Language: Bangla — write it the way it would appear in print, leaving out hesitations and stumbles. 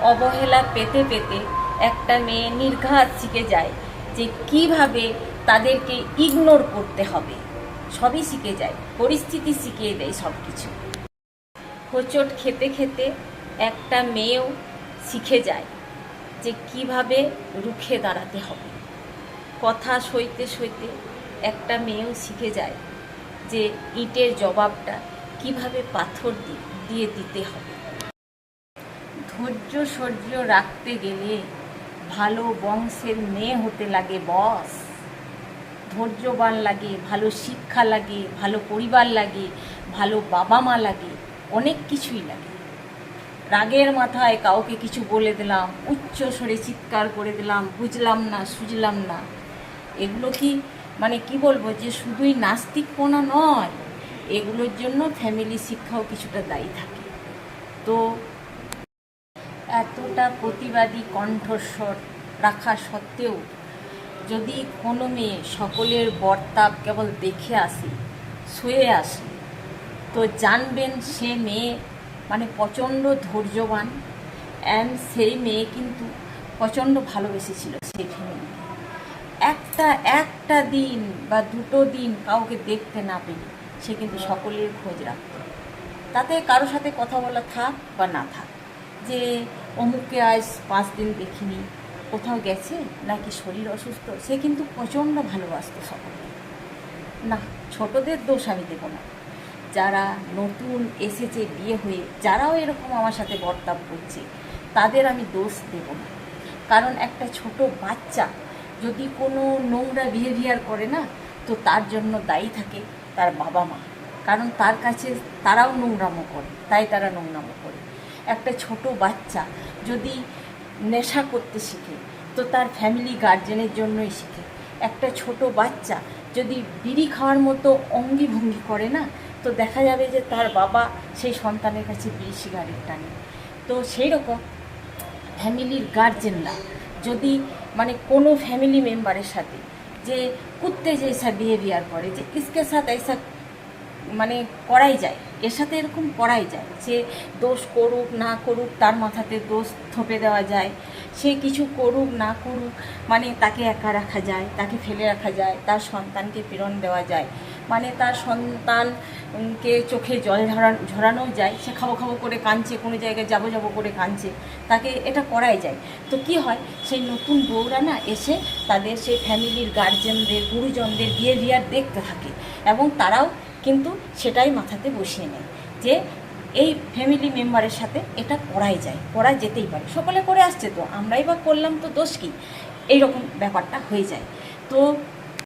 অবহেলা পেতে পেতে একটা মেয়ে নির্ঘাত শিখে যায় যে কিভাবে তাদেরকে ইগনোর করতে হবে। সবই শিখে যায়, পরিস্থিতি শিখিয়ে দেয় সব কিছু। হোঁচট খেতে খেতে একটা মেয়েও শিখে যায় যে কিভাবে রুখে দাঁড়াতে হবে। কথা সইতে সইতে একটা মেয়েও শিখে যায় যে ইটের জবাবটা কিভাবে পাথর দিয়ে দিতে হবে। ধৈর্য সহ্য রাখতে গেলে ভালো বংশের মেয়ে হতে লাগে বস। ধৈর্যবান লাগে, ভালো শিক্ষা লাগে, ভালো পরিবার লাগে, ভালো বাবা মা লাগে, অনেক কিছুই লাগে। রাগের মাথায় কাউকে কিছু বলে দিলাম, উচ্চ স্বরে চিৎকার করে দিলাম, বুঝলাম না সুঝলাম না, এগুলো কি কি বলবো যে শুধুই নাস্তিকপনা নয়, এগুলোর জন্য ফ্যামিলি শিক্ষাও কিছুটা দায়ী থাকে। তো এতটা প্রতিবাদী কণ্ঠস্বর রাখা সত্ত্বেও যদি কোনো মেয়ে সকলের বর্তাব কেবল দেখে আসে, শুয়ে আসে, তো জানবেন সে মেয়ে প্রচণ্ড ধৈর্যবান, অ্যান্ড সেই মেয়ে কিন্তু প্রচণ্ড ভালোবেসেছিল সেই ফ্যামিলি। একটা দিন বা দুটো দিন কাউকে দেখতে না পেলে সে কিন্তু সকলের খোঁজ রাখত। তাতে কারো সাথে কথা বলা থাক বা না থাক, যে অমুককে আজ 5 দিন দেখিনি, কোথাও গেছে নাকি শরীর অসুস্থ, সে কিন্তু প্রচণ্ড ভালোবাসত সকলকে। না, ছোটদের দোষ আমি দেব না, যারা নতুন এসেছে বিয়ে হয়ে, যারাও এরকম আমার সাথে বর্তাব করছে, তাদের আমি দোষ দেব না। কারণ একটা ছোট বাচ্চা যদি কোনো নোংরা বিহেভিয়ার করে না, তো তার জন্য দায়ী থাকে তার বাবা মা। কারণ তার কাছে তারাও নোংরামো করে, তাই তারা নোংরামো করে। একটা ছোট বাচ্চা যদি নেশা করতে শিখে, তো তার ফ্যামিলি গার্জেনের জন্যই শিখে। একটা ছোট বাচ্চা যদি বিড়ি খাওয়ার মতো অঙ্গি ভঙ্গি করে না, তো দেখা যাবে যে তার বাবা সেই সন্তানের কাছে বিড়ি সিগারেট টানে। তো সেই রকম ফ্যামিলির গার্জেনরা যদি কোনো ফ্যামিলি মেম্বারের সাথে যে কুত্তে জैसा বিহেভিয়ার করে, যে ইসকে সাথ ऐसा করাই যায়, এর সাথে এরকম করাই যায়, সে দোষ করুক না করুক তার মাথাতে দোষ থোপে দেওয়া যায়, সে কিছু করুক না করুক তাকে একা রাখা যায়, তাকে ফেলে রাখা যায়, তার সন্তানকে প্রেরণ দেওয়া যায়, তার সন্তানকে চোখে জল ঝরানোও যায়, সে খাবো খাবো করে কাঁদছে, কোনো জায়গায় যাবো যাবো করে কাঁদছে, তাকে এটা করাই যায়। তো কি হয়, সেই নতুন বউরা না এসে তাদের সেই ফ্যামিলির গার্জেনদের গুরুজনদের বিহেভিয়ার দেখতে থাকে, এবং তারাও কিন্তু সেটাই মাথাতে বসিয়ে নেয় যে এই ফ্যামিলি মেম্বারের সাথে এটা করাই যায়, করা যেতেই পারে, সকলে করে আসছে তো আমরাই বা করলাম, তো দোষ কী, এইরকম ব্যাপারটা হয়ে যায়। তো